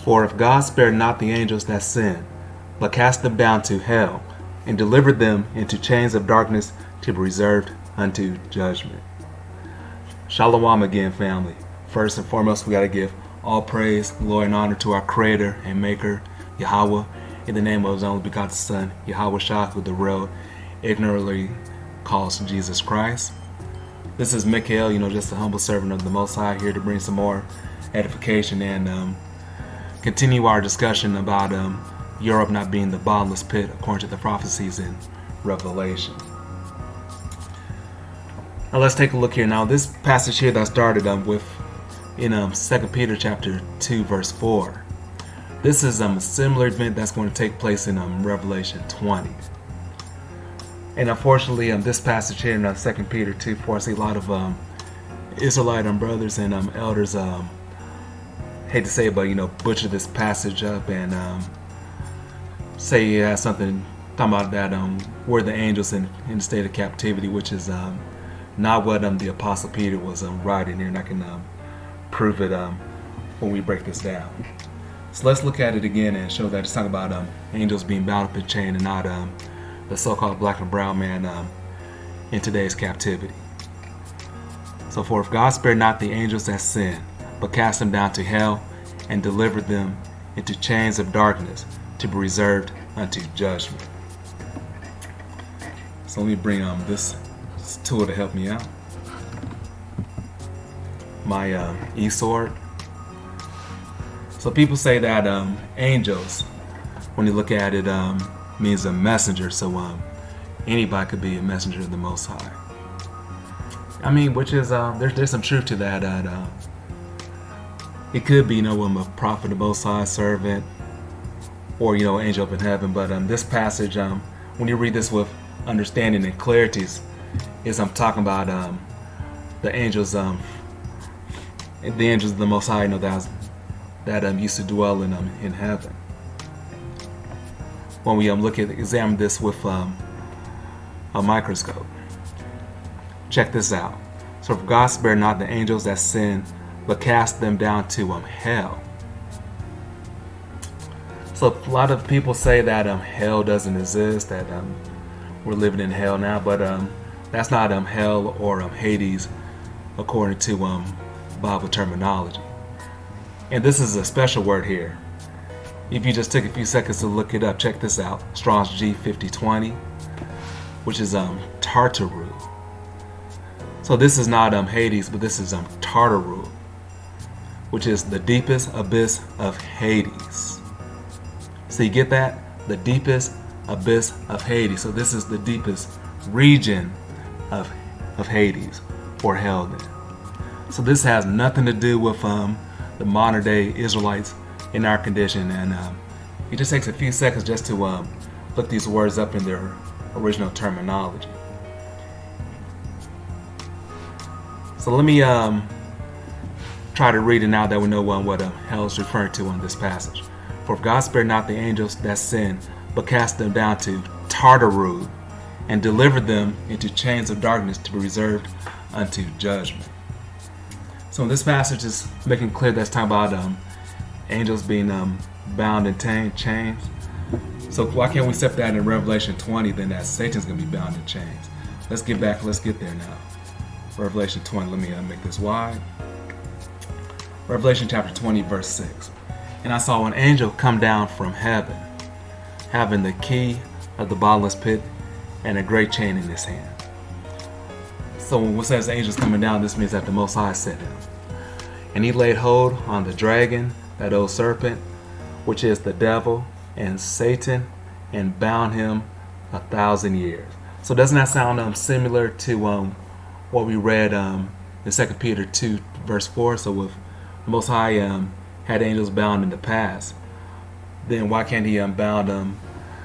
For if God spared not the angels that sinned, but cast them down to hell, and delivered them into chains of darkness to be reserved unto judgment. Shalom again, family. First and foremost, we got to give all praise, glory, and honor to our Creator and Maker, Yahweh, in the name of His only begotten Son, Yahweh Shah, who the world ignorantly calls Jesus Christ. This is Mikhail, just a humble servant of the Most High, here to bring some more edification and continue our discussion about Europe not being the bottomless pit, according to the prophecies in Revelation. Now let's take a look here. Now this passage here that started with in 2 Peter chapter 2 verse 4. This is a similar event that's going to take place in Revelation 20. And unfortunately, this passage here in 2 Peter 2:4, I see a lot of Israelite brothers and elders, hate to say it, but butcher this passage up and say it has something talking about that we're the angels in the state of captivity, which is not what the Apostle Peter was writing here, and I can prove it when we break this down. So let's look at it again and show that it's talking about angels being bound up in chain and not the so-called black and brown man in today's captivity. So for if God spared not the angels that sinned, but cast them down to hell and delivered them into chains of darkness to be reserved unto judgment. So let me bring this tool to help me out. My e-sword. So people say that angels, when you look at it, means a messenger. So anybody could be a messenger of the Most High. I mean, which is there's some truth to that. It could be a prophet, a Most High servant, or angel up in heaven. But this passage, when you read this with understanding and clarities, is I'm talking about the angels of the Most High, that used to dwell in heaven. When we examine this with a microscope, check this out. So if God spared not the angels that sinned, but cast them down to hell. So a lot of people say that hell doesn't exist, that we're living in hell now, but that's not hell or Hades according to Bible terminology. And this is a special word here. If you just took a few seconds to look it up, check this out. Strong's G5020, which is Tartaru. So this is not Hades, but this is Tartaru, which is the deepest abyss of Hades. So you get that? The deepest abyss of Hades. So this is the deepest region of Hades, or hell then. So this has nothing to do with the modern day Israelites in our condition, and it just takes a few seconds just to look these words up in their original terminology. So let me try to read it now that we know what hell is referring to in this passage. For if God spared not the angels that sinned, but cast them down to Tartaru, and delivered them into chains of darkness to be reserved unto judgment. So this passage is making clear that's talking about angels being bound in chains. So why can't we accept that in Revelation 20 then, that Satan's going to be bound in chains? Let's get there now. Revelation 20, let me make this wide. Revelation chapter 20 verse 6. And I saw an angel come down from heaven, having the key of the bottomless pit and a great chain in his hand. So when it says angels coming down, this means that the Most High sent him. And he laid hold on the dragon, that old serpent, which is the devil and Satan, and bound him 1,000 years. So doesn't that sound similar to what we read in 2 Peter 2 verse 4? So if the Most High had angels bound in the past, then why can't he bound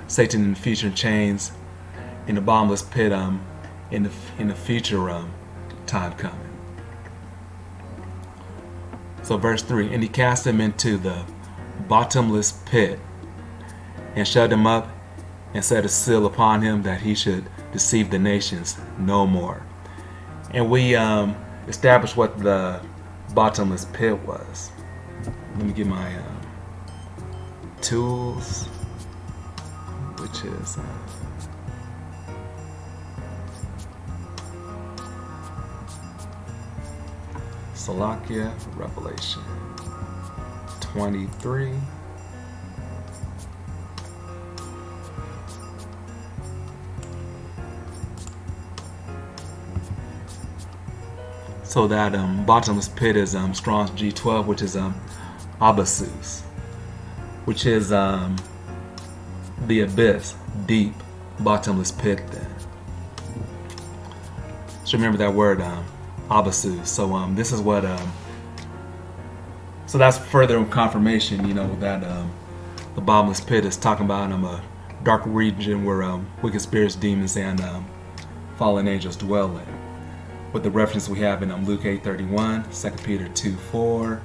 Satan in the future in chains in the bottomless pit in the future time coming? So verse 3, and he cast him into the bottomless pit and shut him up and set a seal upon him that he should deceive the nations no more. And we established what the bottomless pit was. Let me get my tools, which is Salakia, Revelation 23. So that bottomless pit is Strong's G12, which is Abasus, which is the abyss, deep, bottomless pit. Then, so remember that word, Abasus. So this is what. So that's further confirmation, that the bottomless pit is talking about a dark region where wicked spirits, demons, and fallen angels dwell in. With the reference we have in Luke 8:31, 2 Peter 2:4,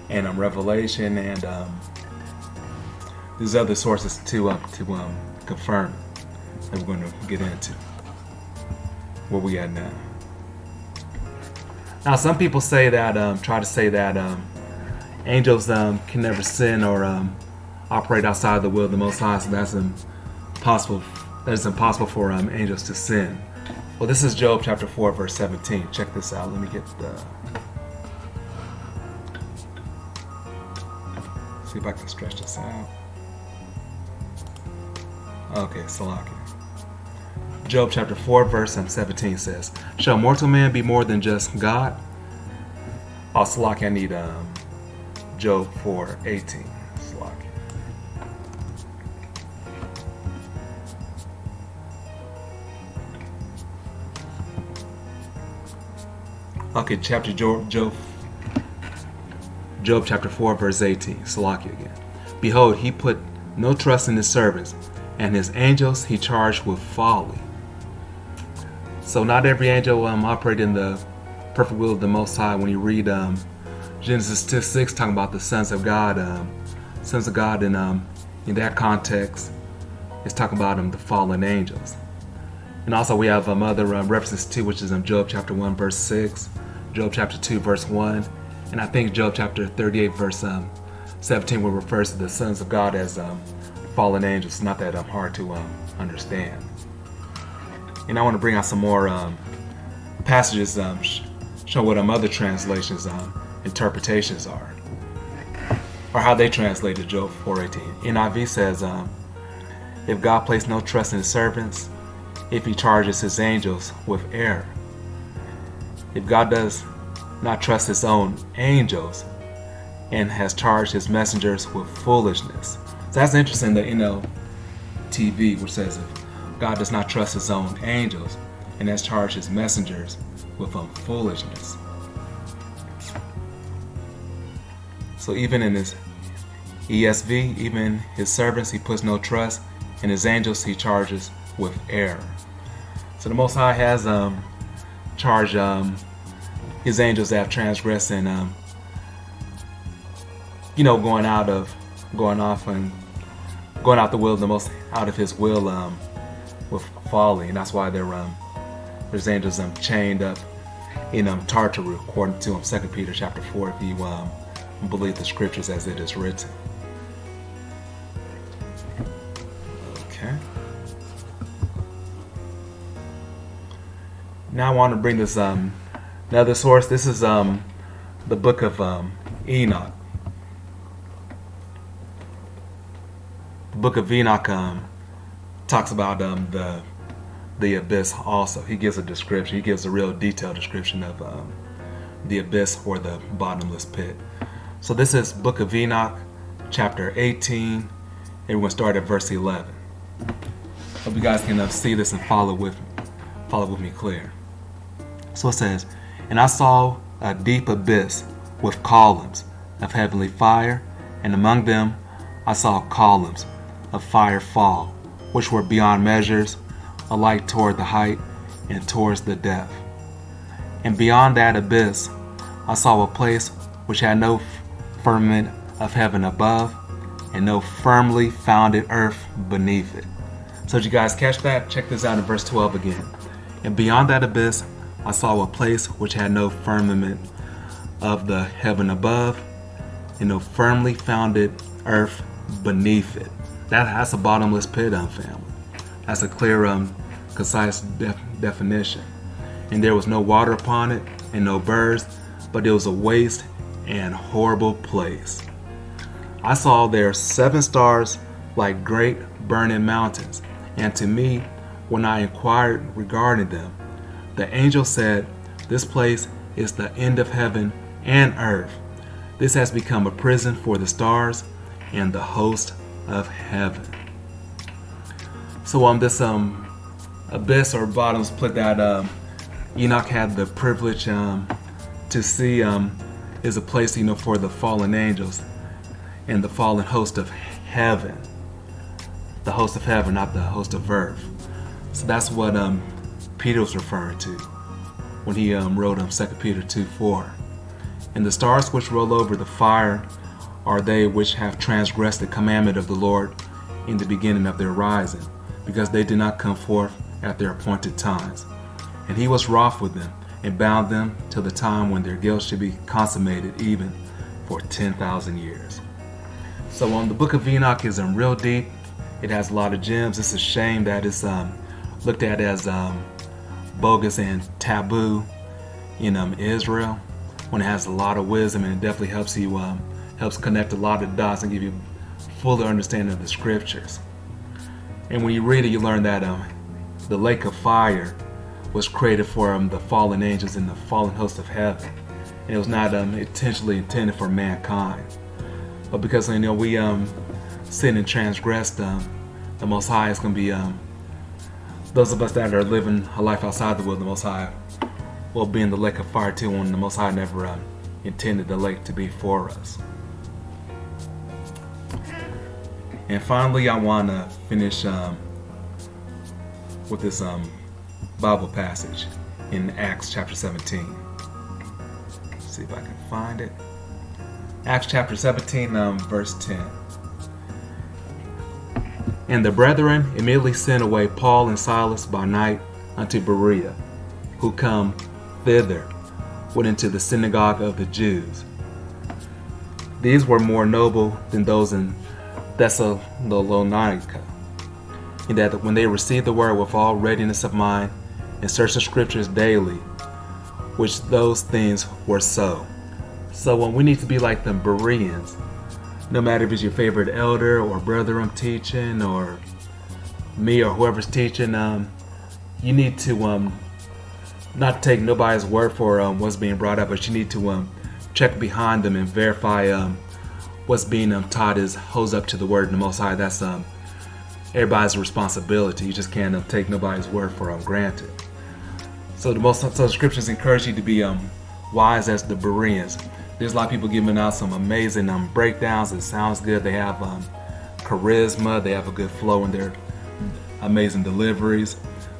and Revelation, and there's other sources to confirm that we're going to get into. Where we at now? Now, some people say that try to say that angels can never sin or operate outside the will of the Most High, so that's impossible. That it's impossible for angels to sin. Well, this is Job chapter 4, verse 17. Check this out. Let me get see if I can stretch this out. Okay, Salakia. Job chapter 4, verse 17 says, "Shall mortal man be more than just God?" Oh, Salakia, I need Job 4:18. Salakia. Okay, Job chapter 4, verse 18. Salakia again. "Behold, he put no trust in his servants, and his angels he charged with folly." So not every angel operate in the perfect will of the Most High. When you read Genesis 6, talking about the sons of God, in that context, it's talking about the fallen angels. And also we have other references too, which is in Job chapter 1, verse 6, Job chapter 2, verse 1, and I think Job chapter 38, verse 17, where it refers to the sons of God as fallen angels. It's not that hard to understand. And I want to bring out some more passages, show what other translations interpretations are, or how they translated Job 4:18. NIV says, "If God placed no trust in his servants, if he charges his angels with error." If God does not trust his own angels and has charged his messengers with foolishness. So that's interesting, the NLTV, which says if God does not trust his own angels and has charged his messengers with foolishness. So even in his ESV, even his servants he puts no trust, and his angels he charges with error. So the Most High has charged his angels that have transgressed and going out the will of the Most, out of his will with folly, and that's why there's angels chained up in Tartarus, according to 2 Peter chapter 4, if you believe the scriptures as it is written. Okay. Now I want to bring this another source. This is the book of Enoch. The book of Enoch talks about the abyss also. He gives a description. He gives a real detailed description of the abyss or the bottomless pit. So this is book of Enoch, chapter 18. Everyone start at verse 11. Hope you guys can see this and follow with me clear. So it says, "And I saw a deep abyss with columns of heavenly fire, and among them I saw columns of fire fall, which were beyond measures, alike toward the height and towards the depth. And beyond that abyss I saw a place which had no firmament of heaven above, and no firmly founded earth beneath it." So did you guys catch that? Check this out in verse 12 again. "And beyond that abyss I saw a place which had no firmament of the heaven above, firmly founded earth beneath it. That's a bottomless pit, family. That's a clear, concise definition. And there was no water upon it and no birds, but it was a waste and horrible place. I saw there 7 stars like great burning mountains, and to me, when I inquired regarding them, the angel said, "This place is the end of heaven and earth. This has become a prison for the stars and the host of heaven." So this abyss or bottomless pit that Enoch had the privilege to see is a place for the fallen angels and the fallen host of heaven. The host of heaven, not the host of earth. So that's what Peter was referring to when he wrote 2 Peter 2:4. "And the stars which roll over the fire are they which have transgressed the commandment of the Lord in the beginning of their rising, because they did not come forth at their appointed times. And he was wroth with them, and bound them till the time when their guilt should be consummated, even for 10,000 years." So the book of Enoch is real deep. It has a lot of gems. It's a shame that it's looked at as bogus and taboo in Israel, when it has a lot of wisdom, and it definitely helps you helps connect a lot of dots and give you fuller understanding of the scriptures. And when you read it, you learn that the lake of fire was created for the fallen angels and the fallen host of heaven. And it was not intentionally intended for mankind. But because we sin and transgressed the Most High, is going to be those of us that are living a life outside the will of the Most High will be in the lake of fire too, when the Most High never intended the lake to be for us. And finally, I want to finish with this Bible passage in Acts chapter 17. Let's see if I can find it. Acts chapter 17, verse 10. "And the brethren immediately sent away Paul and Silas by night unto Berea, who come thither, went into the synagogue of the Jews. These were more noble than those in Thessalonica, in that when they received the word with all readiness of mind, and searched the scriptures daily, which those things were so." So when we need to be like the Bereans, no matter if it's your favorite elder or brother I'm teaching, or me or whoever's teaching, you need to not take nobody's word for what's being brought up, but you need to check behind them and verify what's being taught holds up to the word of the Most High. That's everybody's responsibility. You just can't take nobody's word for granted. So the scriptures encourage you to be wise as the Bereans. There's a lot of people giving out some amazing breakdowns. It sounds good. They have charisma. They have a good flow in their amazing deliveries.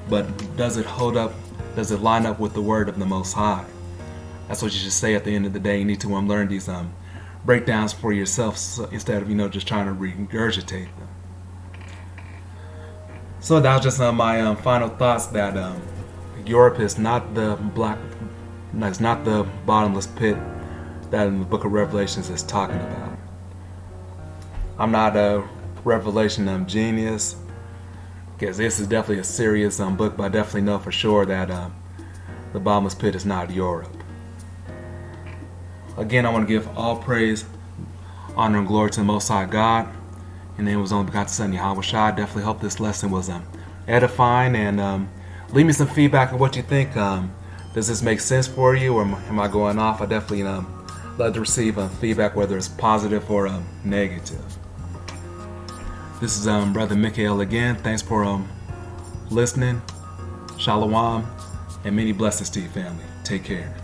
But does it hold up? Does it line up with the word of the Most High? That's what you should say at the end of the day. You need to learn these breakdowns for yourself, instead of just trying to regurgitate them. So that was just my final thoughts, that Europe is not the it's not the bottomless pit that in the book of Revelations is talking about. I'm not a Revelation genius, because this is definitely a serious book, but I definitely know for sure that the bottomless pit is not Europe. Again, I want to give all praise, honor, and glory to the Most High God. And then it was only begotten Son, Yahweh Shai. I definitely hope this lesson was edifying, and leave me some feedback on what you think. Does this make sense for you, or am I going off? I definitely love to receive feedback, whether it's positive or negative. This is Brother Mikael again. Thanks for listening. Shalom, and many blessings to you, family. Take care.